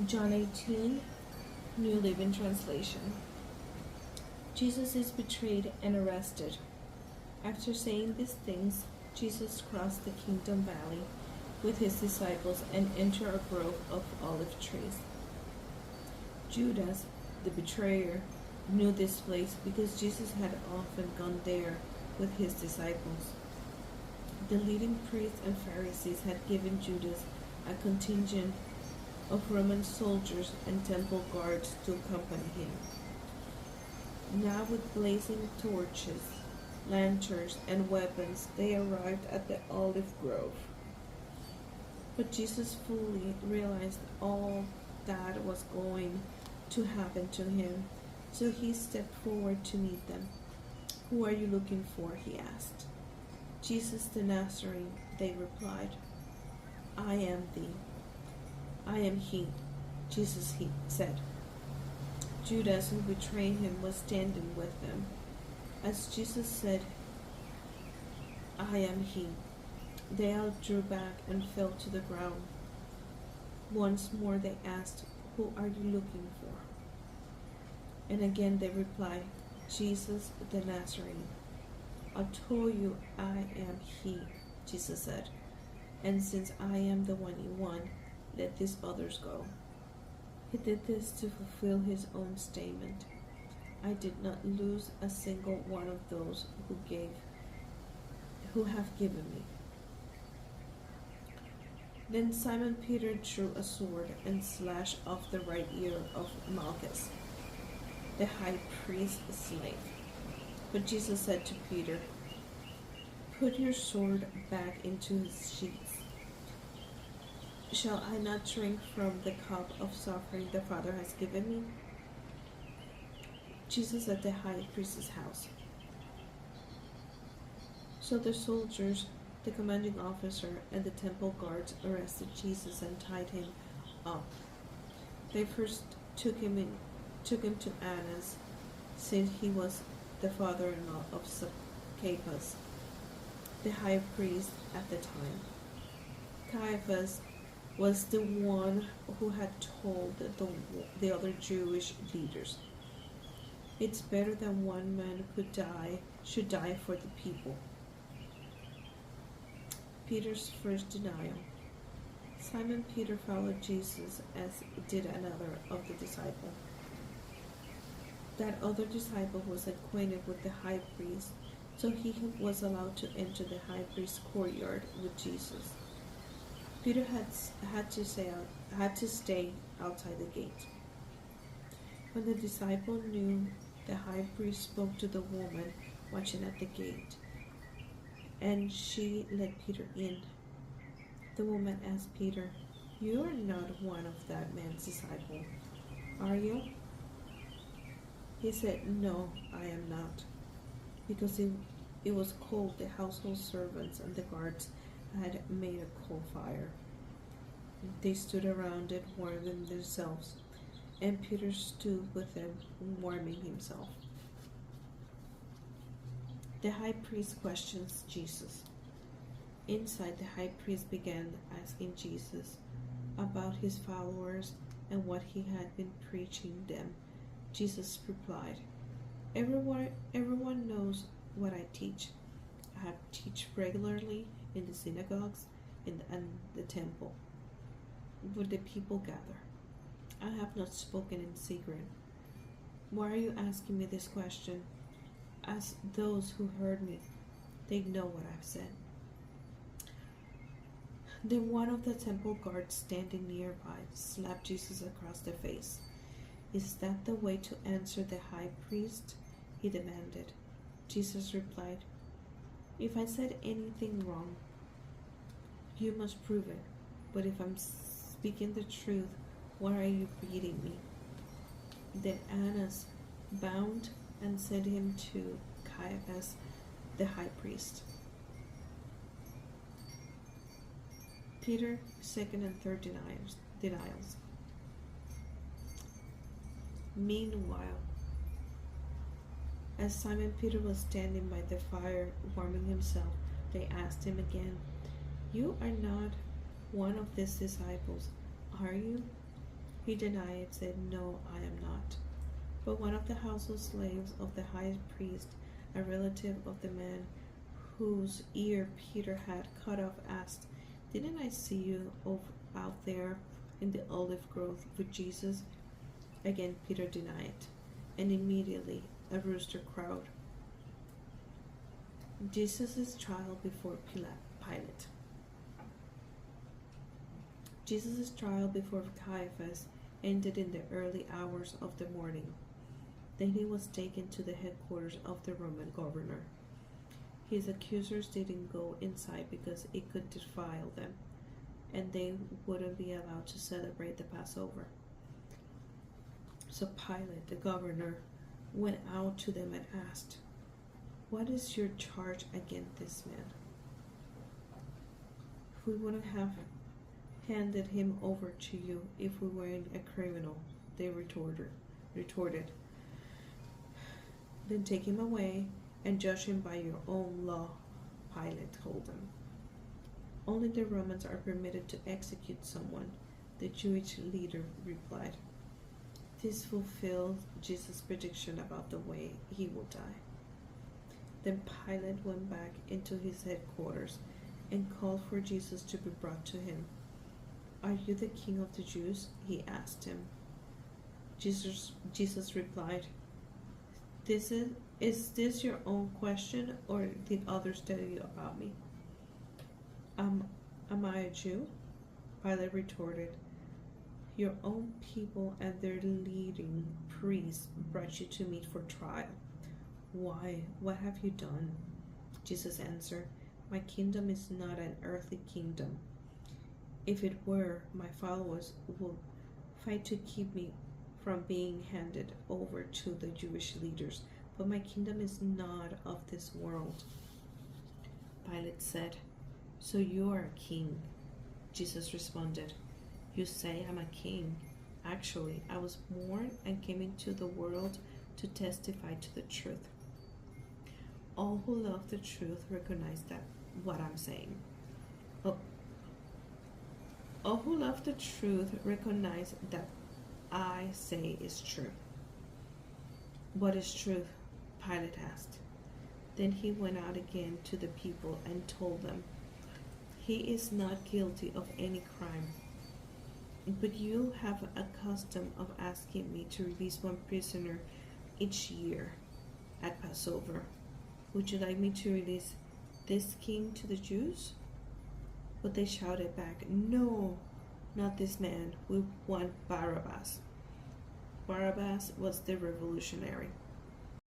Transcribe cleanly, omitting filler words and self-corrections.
John 18, New Living Translation. Jesus is betrayed and arrested. After saying these things, Jesus crossed the Kingdom Valley with his disciples and entered a grove of olive trees. Judas, the betrayer, knew this place because Jesus had often gone there with his disciples. The leading priests and Pharisees had given Judas a contingent of Roman soldiers and temple guards to accompany him. Now, with blazing torches, lanterns, and weapons, they arrived at the olive grove. But Jesus fully realized all that was going to happen to him, so he stepped forward to meet them. "Who are you looking for?" he asked. "Jesus the Nazarene," they replied. I am he," Jesus said. Judas, who betrayed him, was standing with them. As Jesus said, "I am he," they all drew back and fell to the ground. Once more they asked, "Who are you looking for?" And again they replied, "Jesus the Nazarene." "I told you I am he," Jesus said. "And since I am the one you want, let these others go." He did this to fulfill his own statement. "I did not lose a single one of those who have given me." Then Simon Peter drew a sword and slashed off the right ear of Malchus, the high priest's slave. But Jesus said to Peter, "Put your sword back into its sheath. Shall I not drink from the cup of suffering the Father has given me?" Jesus at the high priest's house. So the soldiers, the commanding officer, and the temple guards arrested Jesus and tied him up. They first took him to Annas, since he was the father-in-law of Caiaphas, the high priest at the time. Caiaphas was the one who had told the other Jewish leaders, "It's better that one man should die for the people." Peter's first denial. Simon Peter followed Jesus, as did another of the disciples. That other disciple was acquainted with the high priest, so he was allowed to enter the high priest's courtyard with Jesus. Peter had to stay outside the gate. When the disciple knew, the high priest spoke to the woman watching at the gate, and she let Peter in. The woman asked Peter, "You are not one of that man's disciples, are you?" He said, "No, I am not," because it was cold. The household servants and the guards had made a coal fire. They stood around it, warming themselves, and Peter stood with them, warming himself. The high priest questions Jesus. Inside, the high priest began asking Jesus about his followers and what he had been preaching them. Jesus replied, Everyone knows what I teach. I teach regularly in the synagogues and the temple, where the people gather. I have not spoken in secret. Why are you asking me this question? Ask those who heard me. They know what I've said." Then one of the temple guards standing nearby slapped Jesus across the face. "Is that the way to answer the high priest?" he demanded. Jesus replied, "If I said anything wrong, you must prove it. But if I'm speaking the truth, why are you beating me?" Then Annas bound and sent him to Caiaphas, the high priest. Peter, second and third denials. Meanwhile, as Simon Peter was standing by the fire warming himself, they asked him again, "You are not one of these disciples, are you?" He denied, said, "No, I am not." But one of the household slaves of the high priest, a relative of the man whose ear Peter had cut off, asked, "Didn't I see you out there in the olive grove with Jesus?" Again Peter denied, and immediately a rooster crowed. Jesus' trial before Pilate. Jesus' trial before Caiaphas ended in the early hours of the morning. Then he was taken to the headquarters of the Roman governor. His accusers didn't go inside because it could defile them, and they wouldn't be allowed to celebrate the Passover. So Pilate, the governor, went out to them and asked, "What is your charge against this man?" "We wouldn't have handed him over to you if we weren't a criminal," they retorted. "Then take him away and judge him by your own law," Pilate told them. "Only the Romans are permitted to execute someone," the Jewish leader replied. This fulfilled Jesus' prediction about the way he would die. Then Pilate went back into his headquarters and called for Jesus to be brought to him. "Are you the king of the Jews?" he asked him. Jesus replied, Is this your own question, or did others tell you about me?" Am I a Jew?" Pilate retorted. "Your own people and their leading priests brought you to me for trial. Why, what have you done?" Jesus answered, "My kingdom is not an earthly kingdom. If it were, my followers would fight to keep me from being handed over to the Jewish leaders, but my kingdom is not of this world." Pilate said, "So you are a king?" Jesus responded, "You say I'm a king. Actually, I was born and came into the world to testify to the truth. All who love the truth recognize that what I'm saying. All who love the truth recognize that I say is true." "What is truth?" Pilate asked. Then he went out again to the people and told them, "He is not guilty of any crime. But you have a custom of asking me to release one prisoner each year at Passover. Would you like me to release this king to the Jews?" But they shouted back, "No, not this man. We want Barabbas." Barabbas was the revolutionary.